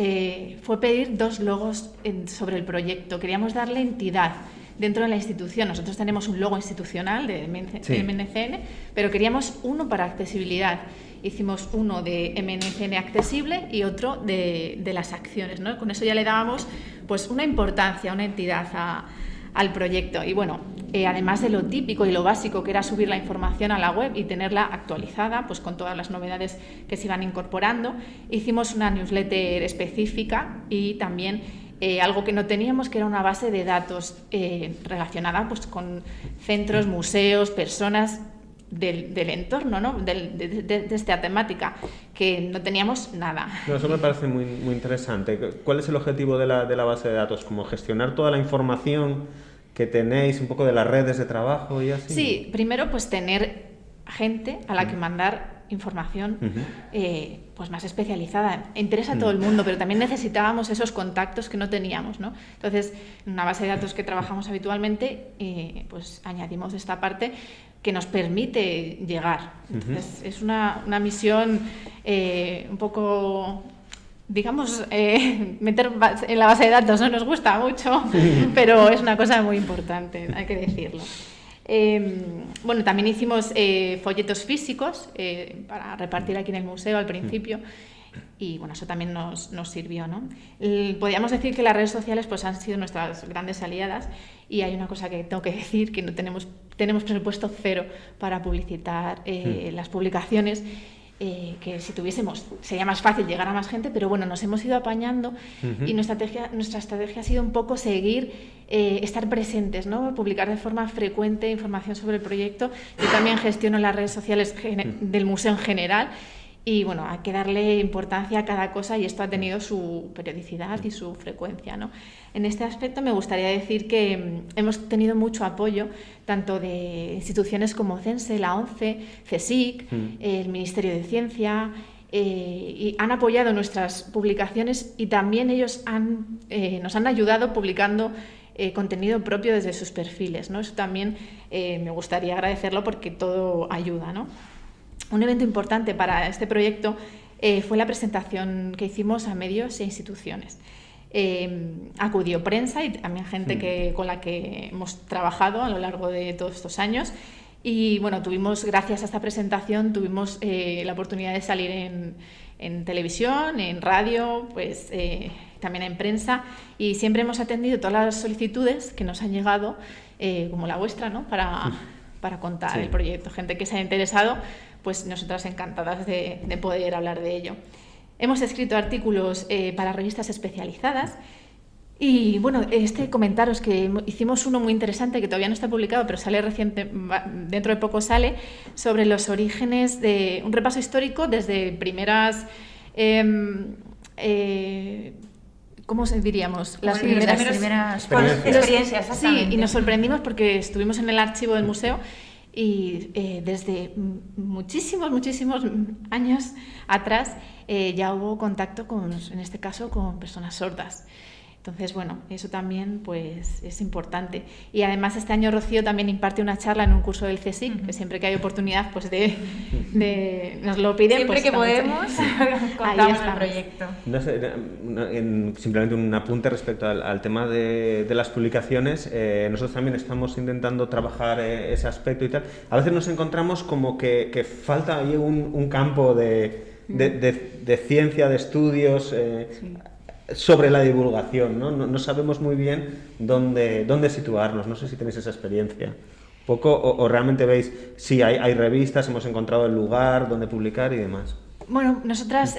fue pedir 2 logos sobre el proyecto. Queríamos darle entidad dentro de la institución. Nosotros tenemos un logo institucional de MNCN, pero queríamos uno para accesibilidad. Hicimos uno de MNCN accesible y otro de las acciones, ¿no? Con eso ya le dábamos pues una importancia, una entidad al proyecto. Y bueno, además de lo típico y lo básico que era subir la información a la web y tenerla actualizada, pues con todas las novedades que se iban incorporando, hicimos una newsletter específica y también algo que no teníamos, que era una base de datos relacionada pues con centros, museos, personas del entorno, ¿no? de esta temática, que no teníamos nada. No, eso me parece muy interesante. ¿Cuál es el objetivo de la base de datos? ¿Como gestionar toda la información que tenéis, un poco de las redes de trabajo y así? Sí, primero pues tener gente a la que mandar información pues más especializada. Interesa a todo el mundo, pero también necesitábamos esos contactos que no teníamos, ¿no? Entonces, en una base de datos que trabajamos habitualmente, pues añadimos esta parte que nos permite llegar. Entonces, es una misión un poco, digamos, meter en la base de datos no nos gusta mucho, pero es una cosa muy importante, hay que decirlo. Bueno, también hicimos folletos físicos para repartir aquí en el museo al principio y bueno, eso también nos sirvió, ¿no? Podríamos decir que las redes sociales pues han sido nuestras grandes aliadas y hay una cosa que tengo que decir, que no tenemos presupuesto cero para publicitar las publicaciones. Que si tuviésemos sería más fácil llegar a más gente, pero bueno, nos hemos ido apañando y nuestra estrategia ha sido un poco seguir, estar presentes, ¿no? Publicar de forma frecuente información sobre el proyecto. Yo también gestiono las redes sociales del museo en general y bueno, hay que darle importancia a cada cosa y esto ha tenido su periodicidad y su frecuencia, ¿no? En este aspecto me gustaría decir que hemos tenido mucho apoyo tanto de instituciones como CENSE, la ONCE, CSIC, el Ministerio de Ciencia, y han apoyado nuestras publicaciones y también ellos nos han ayudado publicando contenido propio desde sus perfiles, ¿no? Eso también me gustaría agradecerlo porque todo ayuda, ¿no? Un evento importante para este proyecto fue la presentación que hicimos a medios e instituciones. Acudió prensa y también gente con la que hemos trabajado a lo largo de todos estos años y bueno, gracias a esta presentación tuvimos la oportunidad de salir en televisión, en radio, pues también en prensa y siempre hemos atendido todas las solicitudes que nos han llegado, como la vuestra, ¿no? Para contar el proyecto, gente que se ha interesado, pues nosotras encantadas de poder hablar de ello. Hemos escrito artículos para revistas especializadas y bueno, comentaros que hicimos uno muy interesante que todavía no está publicado, pero sale dentro de poco sale, sobre los orígenes de un repaso histórico desde primeras, ¿cómo diríamos? Las primeras experiencias. Sí, y nos sorprendimos porque estuvimos en el archivo del museo y desde muchísimos años atrás ya hubo contacto en este caso, con personas sordas. Entonces, bueno, eso también pues es importante. Y además este año Rocío también imparte una charla en un curso del CSIC, que siempre que hay oportunidad pues de nos lo piden. Siempre pues, que podemos, contamos el proyecto. No sé, simplemente un apunte respecto al tema de las publicaciones. Nosotros también estamos intentando trabajar ese aspecto y tal. A veces nos encontramos como que falta ahí un campo de ciencia, de estudios sobre la divulgación, ¿no? No sabemos muy bien dónde situarnos. No sé si tenéis esa experiencia. Poco, o realmente veis, sí, hay revistas, hemos encontrado el lugar donde publicar y demás. Bueno, nosotras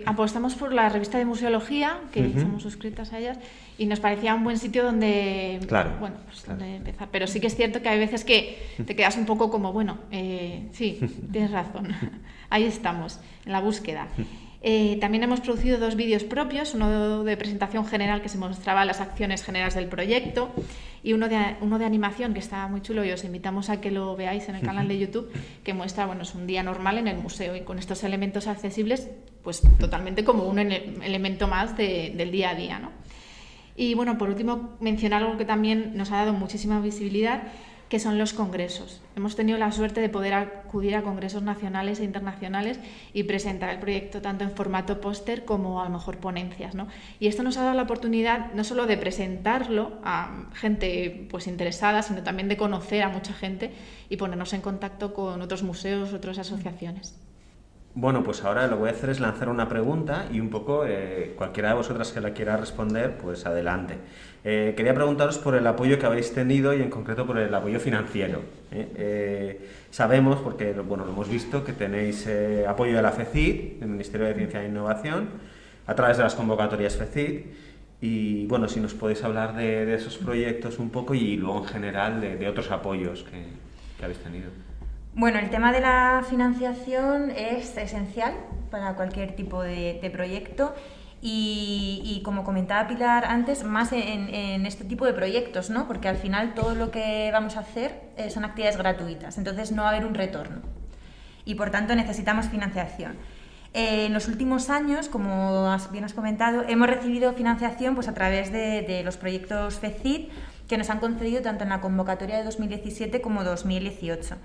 apostamos por la revista de museología, que estamos suscritas a ellas, y nos parecía un buen sitio donde, donde empezar. Pero sí que es cierto que hay veces que te quedas un poco como, sí, tienes razón, ahí estamos, en la búsqueda. También hemos producido 2 vídeos propios, uno de presentación general que se mostraba las acciones generales del proyecto y uno de animación que está muy chulo y os invitamos a que lo veáis en el canal de YouTube, que muestra, es un día normal en el museo y con estos elementos accesibles, pues totalmente como un elemento más del día a día, ¿no? Y bueno, por último, mencionar algo que también nos ha dado muchísima visibilidad, que son los congresos. Hemos tenido la suerte de poder acudir a congresos nacionales e internacionales y presentar el proyecto tanto en formato póster como a lo mejor ponencias, ¿no? Y esto nos ha dado la oportunidad no solo de presentarlo a gente pues interesada, sino también de conocer a mucha gente y ponernos en contacto con otros museos, otras asociaciones. Bueno, pues ahora lo que voy a hacer es lanzar una pregunta y un poco cualquiera de vosotras que la quiera responder, pues adelante. Quería preguntaros por el apoyo que habéis tenido y en concreto por el apoyo financiero. Sabemos, porque lo hemos visto, que tenéis apoyo de la FECID, del Ministerio de Ciencia e Innovación, a través de las convocatorias FECID. Y bueno, si nos podéis hablar de esos proyectos un poco y luego en general de otros apoyos que habéis tenido. Bueno, el tema de la financiación es esencial para cualquier tipo de proyecto y como comentaba Pilar antes, más en este tipo de proyectos, ¿no? Porque al final todo lo que vamos a hacer son actividades gratuitas, entonces no va a haber un retorno y por tanto necesitamos financiación. En los últimos años, como bien has comentado, hemos recibido financiación pues, a través de los proyectos FECID que nos han concedido tanto en la convocatoria de 2017 como 2018.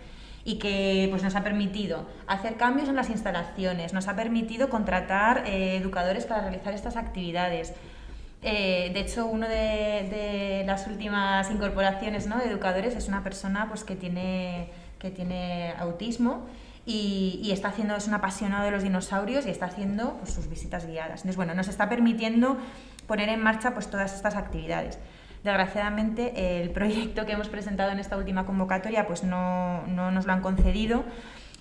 Y que pues, nos ha permitido hacer cambios en las instalaciones, nos ha permitido contratar educadores para realizar estas actividades. De hecho, una de las últimas incorporaciones, ¿no?, de educadores es una persona pues, que tiene autismo y está haciendo, es un apasionado de los dinosaurios y está haciendo pues, sus visitas guiadas. Entonces, nos está permitiendo poner en marcha pues, todas estas actividades. Desgraciadamente, el proyecto que hemos presentado en esta última convocatoria pues no nos lo han concedido,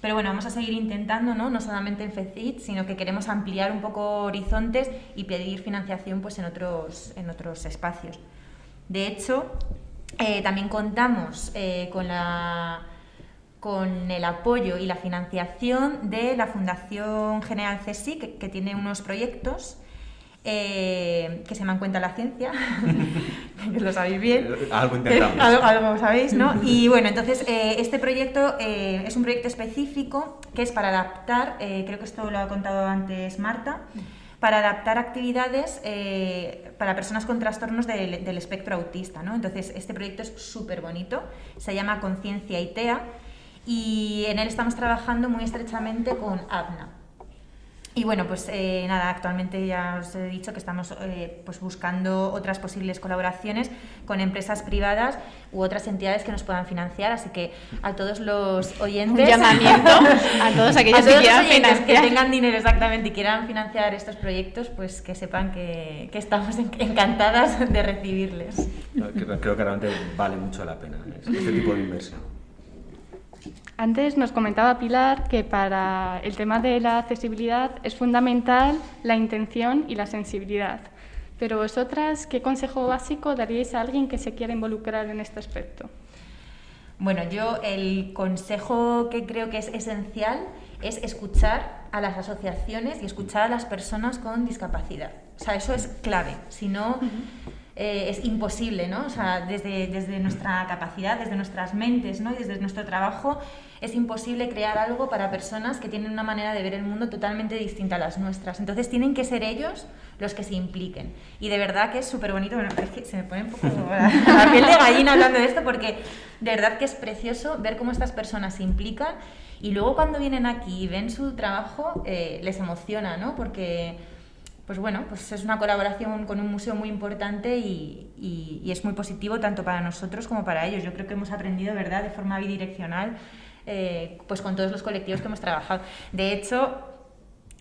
pero vamos a seguir intentando, no solamente en FECID, sino que queremos ampliar un poco horizontes y pedir financiación pues, en otros espacios. De hecho, también contamos con el apoyo y la financiación de la Fundación General CSIC, que tiene unos proyectos que se llaman Cuenta la Ciencia, que lo sabéis bien. Algo intentamos. Algo sabéis, ¿no? Y entonces este proyecto es un proyecto específico que es para adaptar, creo que esto lo ha contado antes Marta, para adaptar actividades para personas con trastornos del espectro autista, ¿no? Entonces este proyecto es súper bonito, se llama Conciencia ITEA y en él estamos trabajando muy estrechamente con ABNA. Y actualmente ya os he dicho que estamos pues buscando otras posibles colaboraciones con empresas privadas u otras entidades que nos puedan financiar, así que a todos los oyentes... Un llamamiento a todos aquellos que quieran financiar. Que tengan dinero exactamente y quieran financiar estos proyectos, pues que sepan que estamos encantadas de recibirles. Creo que realmente vale mucho la pena este tipo de inversión. Antes nos comentaba Pilar que para el tema de la accesibilidad es fundamental la intención y la sensibilidad. Pero vosotras, ¿qué consejo básico daríais a alguien que se quiera involucrar en este aspecto? Bueno, yo el consejo que creo que es esencial es escuchar a las asociaciones y escuchar a las personas con discapacidad. O sea, eso es clave. Si no, es imposible, ¿no? O sea, desde nuestra capacidad, desde nuestras mentes, ¿no? Y desde nuestro trabajo es imposible crear algo para personas que tienen una manera de ver el mundo totalmente distinta a las nuestras. Entonces tienen que ser ellos los que se impliquen. Y de verdad que es súper bonito, bueno, es que se me pone un poco la piel de gallina hablando de esto, porque de verdad que es precioso ver cómo estas personas se implican y luego cuando vienen aquí y ven su trabajo les emociona, ¿no? Porque pues bueno, pues es una colaboración con un museo muy importante y es muy positivo tanto para nosotros como para ellos. Yo creo que hemos aprendido, ¿verdad?, de forma bidireccional, pues con todos los colectivos que hemos trabajado. De hecho,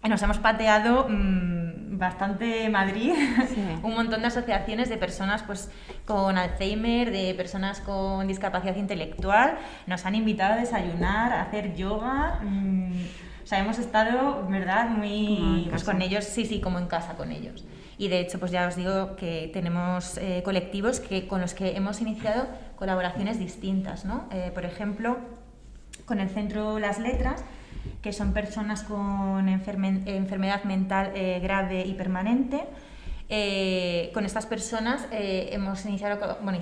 nos hemos pateado bastante Madrid, sí. Un montón de asociaciones de personas pues con Alzheimer, de personas con discapacidad intelectual. Nos han invitado a desayunar, a hacer yoga. O sea, hemos estado, ¿verdad?, muy pues con ellos, sí, como en casa con ellos. Y de hecho, pues ya os digo que tenemos colectivos con los que hemos iniciado colaboraciones distintas, ¿no? Por ejemplo, con el Centro Las Letras, que son personas con enfermedad mental grave y permanente. Con estas personas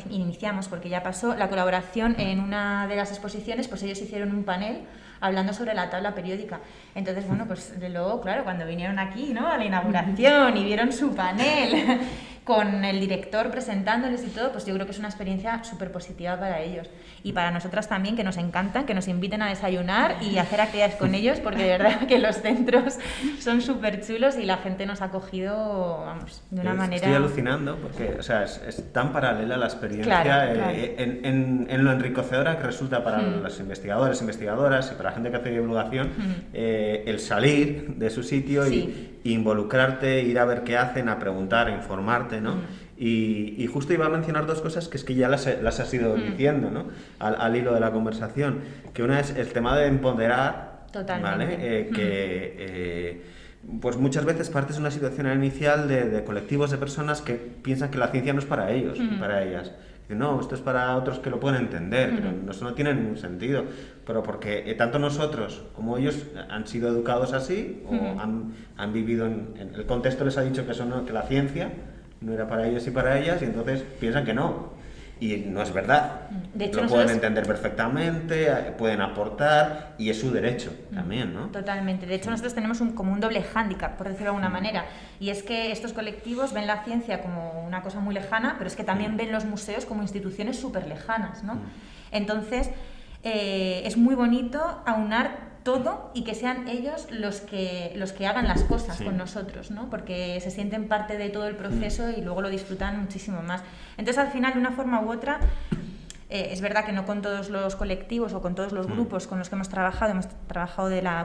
iniciamos, porque ya pasó, la colaboración en una de las exposiciones, pues ellos hicieron un panel hablando sobre la tabla periódica. Entonces, bueno, pues luego, claro, cuando vinieron aquí, ¿no?, a la inauguración y vieron su panel con el director presentándoles y todo, pues yo creo que es una experiencia súper positiva para ellos. Y para nosotras también, que nos encantan, que nos inviten a desayunar y hacer actividades con ellos, porque de verdad que los centros son súper chulos y la gente nos ha acogido, vamos, de una manera... Estoy alucinando, porque o sea, es tan paralela la experiencia, claro. En lo enriquecedora que resulta para los investigadores, investigadoras y para la gente que hace divulgación, el salir de su sitio y involucrarte, ir a ver qué hacen, a preguntar, a informarte, ¿no? Y justo iba a mencionar dos cosas que es que ya las has ido diciendo, ¿no?, al hilo de la conversación, que una es el tema de empoderar. Totalmente. ¿Vale? Pues muchas veces partes de una situación inicial de colectivos de personas que piensan que la ciencia no es para ellos y para ellas. No, esto es para otros que lo pueden entender, pero eso no tiene ningún sentido. Pero porque tanto nosotros como ellos han sido educados así, o han vivido en el contexto les ha dicho que la ciencia no era para ellos y para ellas, y entonces piensan que no. Y no es verdad. De hecho, lo pueden entender perfectamente, pueden aportar, y es su derecho también, ¿no? Totalmente. De hecho, nosotros tenemos como un doble hándicap, por decirlo de alguna manera, y es que estos colectivos ven la ciencia como una cosa muy lejana, pero es que también ven los museos como instituciones súper lejanas, ¿no? Entonces, es muy bonito aunar todo y que sean ellos los que hagan las cosas con nosotros, ¿no? Porque se sienten parte de todo el proceso y luego lo disfrutan muchísimo más. Entonces, al final, de una forma u otra, es verdad que no con todos los colectivos o con todos los grupos con los que hemos trabajado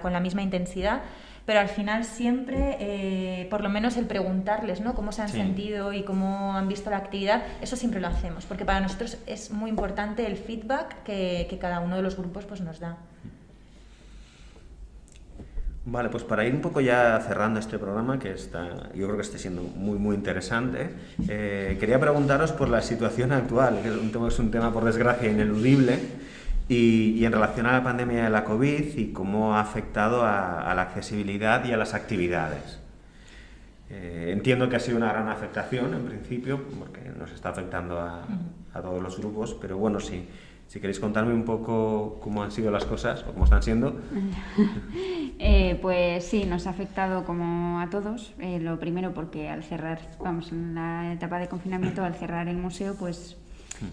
con la misma intensidad, pero al final siempre, por lo menos el preguntarles, ¿no?, cómo se han sentido y cómo han visto la actividad, eso siempre lo hacemos, porque para nosotros es muy importante el feedback que cada uno de los grupos pues nos da. Vale, pues para ir un poco ya cerrando este programa, yo creo que está siendo muy, muy interesante, quería preguntaros por la situación actual, que es un tema por desgracia ineludible, y en relación a la pandemia de la COVID y cómo ha afectado a la accesibilidad y a las actividades. Entiendo que ha sido una gran afectación en principio, porque nos está afectando a todos los grupos, pero bueno, si queréis contarme un poco cómo han sido las cosas o cómo están siendo. Pues sí, nos ha afectado como a todos. Lo primero porque al cerrar, en la etapa de confinamiento, al cerrar el museo, pues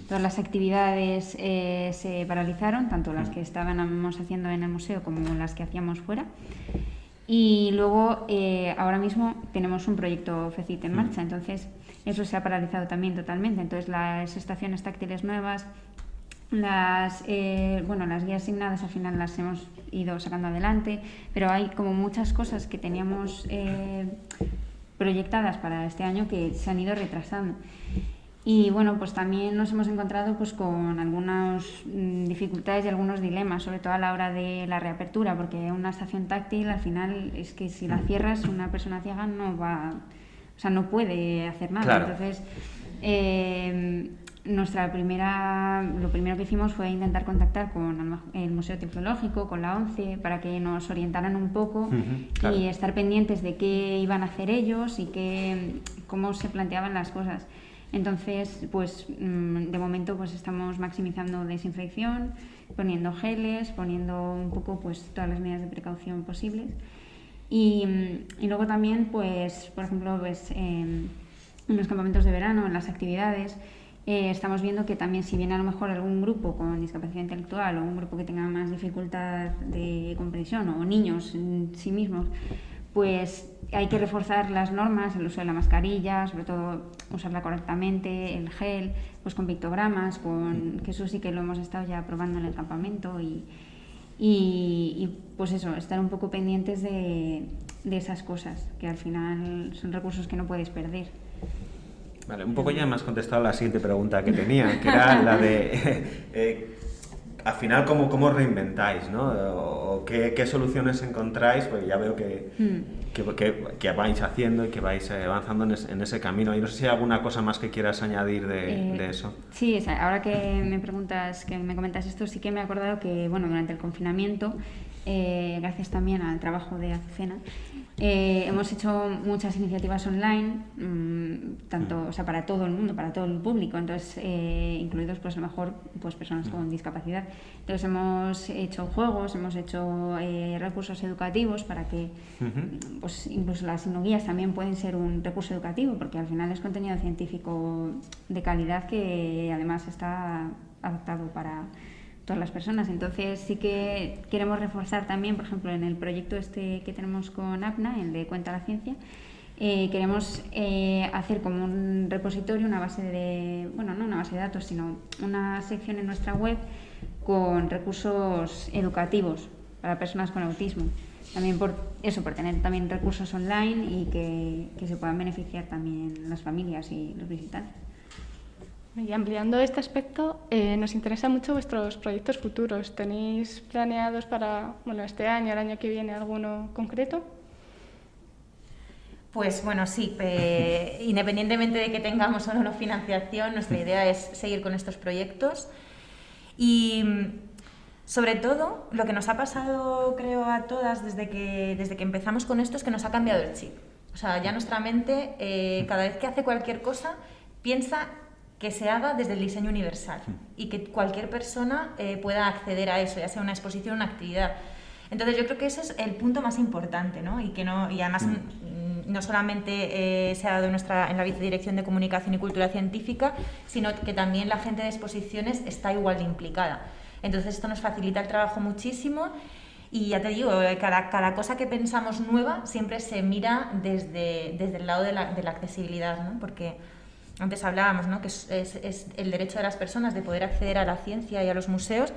todas las actividades se paralizaron, tanto las que estábamos haciendo en el museo como las que hacíamos fuera. Y luego, ahora mismo tenemos un proyecto FECIT en marcha, entonces eso se ha paralizado también totalmente. Entonces las estaciones táctiles nuevas, las guías asignadas al final las hemos ido sacando adelante, pero hay como muchas cosas que teníamos proyectadas para este año que se han ido retrasando. Y bueno, pues también nos hemos encontrado pues con algunas dificultades y algunos dilemas, sobre todo a la hora de la reapertura, porque una estación táctil al final es que si la cierras, una persona ciega no puede hacer nada. Claro. Entonces, lo primero que hicimos fue intentar contactar con el Museo Tecnológico, con la ONCE, para que nos orientaran un poco y estar pendientes de qué iban a hacer ellos y cómo se planteaban las cosas. Entonces, pues de momento pues estamos maximizando desinfección, poniendo geles, poniendo un poco pues todas las medidas de precaución posibles. Y luego también, pues, por ejemplo, pues, en los campamentos de verano, en las actividades, estamos viendo que también si viene a lo mejor algún grupo con discapacidad intelectual o un grupo que tenga más dificultad de comprensión o niños en sí mismos, pues hay que reforzar las normas, el uso de la mascarilla, sobre todo usarla correctamente, el gel, pues con pictogramas, que eso sí que lo hemos estado ya probando en el campamento y pues eso, estar un poco pendientes de esas cosas, que al final son recursos que no puedes perder. Vale, un poco ya me has contestado la siguiente pregunta que tenía, que era la de, al final, ¿cómo reinventáis, ¿no? O qué soluciones encontráis? Pues ya veo que vais haciendo y que vais avanzando en ese camino. Y no sé si hay alguna cosa más que quieras añadir de eso. Sí, ahora que me preguntas, que me comentas esto, sí que me he acordado que, bueno, durante el confinamiento, gracias también al trabajo de Azucena, hemos hecho muchas iniciativas online, tanto, o sea, para todo el mundo, para todo el público, entonces incluidos pues a lo mejor pues personas con discapacidad. Entonces hemos hecho juegos, hemos hecho recursos educativos para que pues incluso las sinoguías también pueden ser un recurso educativo, porque al final es contenido científico de calidad que además está adaptado para todas las personas. Entonces sí que queremos reforzar también, por ejemplo, en el proyecto este que tenemos con APNA, el de Cuenta la Ciencia, queremos hacer como un repositorio, una base de, bueno, no una base de datos, sino una sección en nuestra web con recursos educativos para personas con autismo. También por tener también recursos online y que se puedan beneficiar también las familias y los visitantes. Y ampliando este aspecto, nos interesa mucho vuestros proyectos futuros. ¿Tenéis planeados para este año, el año que viene, alguno concreto? Pues bueno, sí, independientemente de que tengamos o no financiación, nuestra idea es seguir con estos proyectos. Y sobre todo, lo que nos ha pasado, creo, a todas desde que empezamos con esto es que nos ha cambiado el chip. O sea, ya nuestra mente, cada vez que hace cualquier cosa, piensa que se haga desde el diseño universal y que cualquier persona pueda acceder a eso, ya sea una exposición o una actividad. Entonces yo creo que ese es el punto más importante, ¿no? Y además no solamente se ha dado en la Vicedirección de Comunicación y Cultura Científica, sino que también la gente de exposiciones está igual de implicada. Entonces esto nos facilita el trabajo muchísimo y ya te digo, cada cosa que pensamos nueva siempre se mira desde el lado de la accesibilidad, ¿no? Porque antes hablábamos, ¿no?, que es el derecho de las personas de poder acceder a la ciencia y a los museos,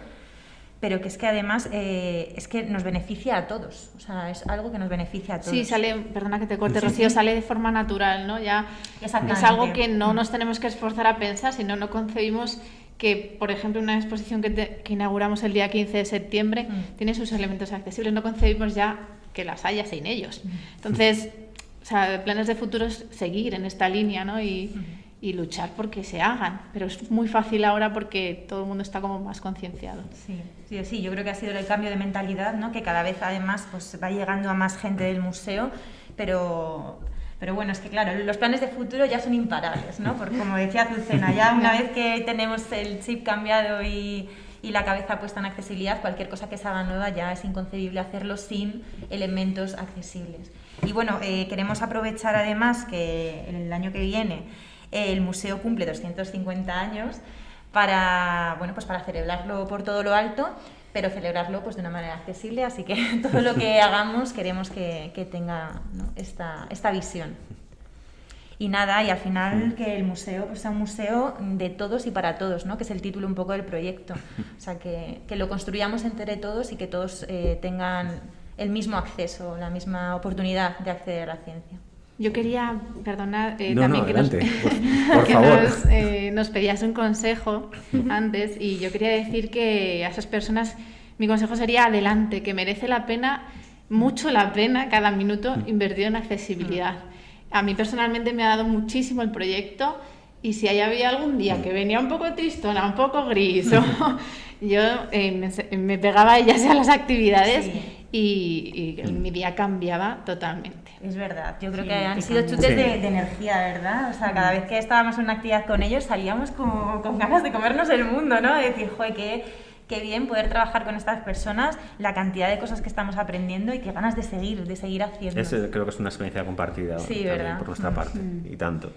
pero que es que además es que nos beneficia a todos, o sea, es algo que nos beneficia a todos. Sí, perdona que te corte, Rocío, sale de forma natural, ¿no? Ya es algo que no nos tenemos que esforzar a pensar, sino no concebimos que, por ejemplo, una exposición que inauguramos el día 15 de septiembre tiene sus elementos accesibles, no concebimos ya que las haya sin ellos. Entonces, o sea, planes de futuro es seguir en esta línea, ¿no? Y luchar porque se hagan, pero es muy fácil ahora porque todo el mundo está como más concienciado. Sí, yo creo que ha sido el cambio de mentalidad, ¿no?, que cada vez además pues va llegando a más gente del museo, pero bueno, es que claro, los planes de futuro ya son imparables, ¿no? Porque como decía Azucena, ya una vez que tenemos el chip cambiado y la cabeza puesta en accesibilidad, cualquier cosa que se haga nueva ya es inconcebible hacerlo sin elementos accesibles. Y bueno, queremos aprovechar además que el año que viene el museo cumple 250 años para celebrarlo por todo lo alto, pero celebrarlo pues de una manera accesible, así que todo lo que hagamos queremos que tenga, ¿no?, esta visión. Y nada, y al final que el museo pues sea un museo de todos y para todos, ¿no?, que es el título un poco del proyecto. O sea, que lo construyamos entre todos y que todos tengan el mismo acceso, la misma oportunidad de acceder a la ciencia. Yo quería, perdona, también adelante, por favor. Nos pedías un consejo antes y yo quería decir que a esas personas mi consejo sería adelante, que merece la pena, mucho la pena, cada minuto invertido en accesibilidad. A mí personalmente me ha dado muchísimo el proyecto y si había algún día que venía un poco tristona, un poco gris, yo me pegaba ya sea a las actividades. y mi día cambiaba totalmente. Es verdad, yo creo Sí, que han que sido cambia. chutes Sí. de energía, ¿verdad? O sea, cada vez que estábamos en una actividad con ellos salíamos como con ganas de comernos el mundo, ¿no? De decir, joder, qué bien poder trabajar con estas personas, la cantidad de cosas que estamos aprendiendo y qué ganas de seguir haciendo. Creo que es una experiencia compartida Sí, también ¿verdad? por nuestra parte, y tanto.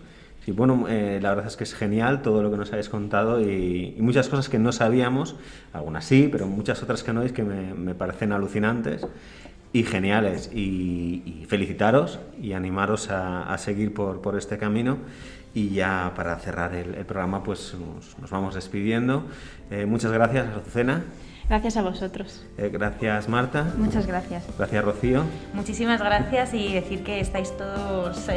Sí, bueno, la verdad es que es genial todo lo que nos habéis contado y muchas cosas que no sabíamos, algunas sí, pero muchas otras que no, es que me parecen alucinantes y geniales. Y felicitaros y animaros a seguir por este camino. Y ya para cerrar el programa, pues nos vamos despidiendo. Muchas gracias, Azucena. Gracias a vosotros. Gracias, Marta. Muchas gracias. Gracias, Rocío. Muchísimas gracias y decir que estáis todos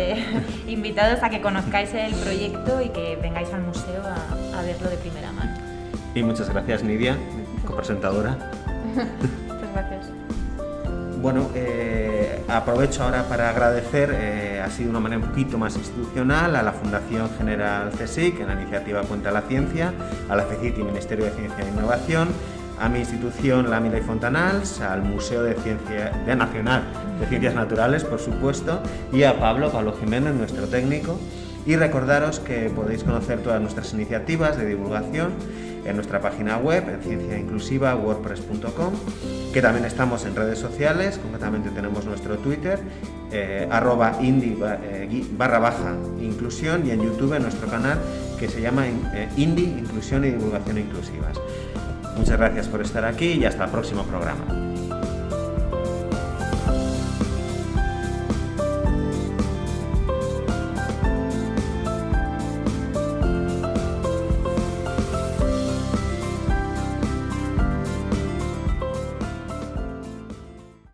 invitados a que conozcáis el proyecto y que vengáis al museo a verlo de primera mano. Y muchas gracias, Nidia, copresentadora. Muchas gracias. Bueno, aprovecho ahora para agradecer, ha sido una manera un poquito más institucional, a la Fundación General CSIC, en la iniciativa Cuenta la Ciencia, a la FECIT y Ministerio de Ciencia e Innovación, a mi institución, la Mila y Fontanals, al Museo Nacional de Ciencias Naturales, por supuesto, y a Pablo Jiménez, nuestro técnico. Y recordaros que podéis conocer todas nuestras iniciativas de divulgación en nuestra página web, en cienciainclusiva.wordpress.com, que también estamos en redes sociales, concretamente tenemos nuestro Twitter, @indi_inclusión, y en YouTube en nuestro canal que se llama Indi, Inclusión y Divulgación Inclusivas. Muchas gracias por estar aquí y hasta el próximo programa.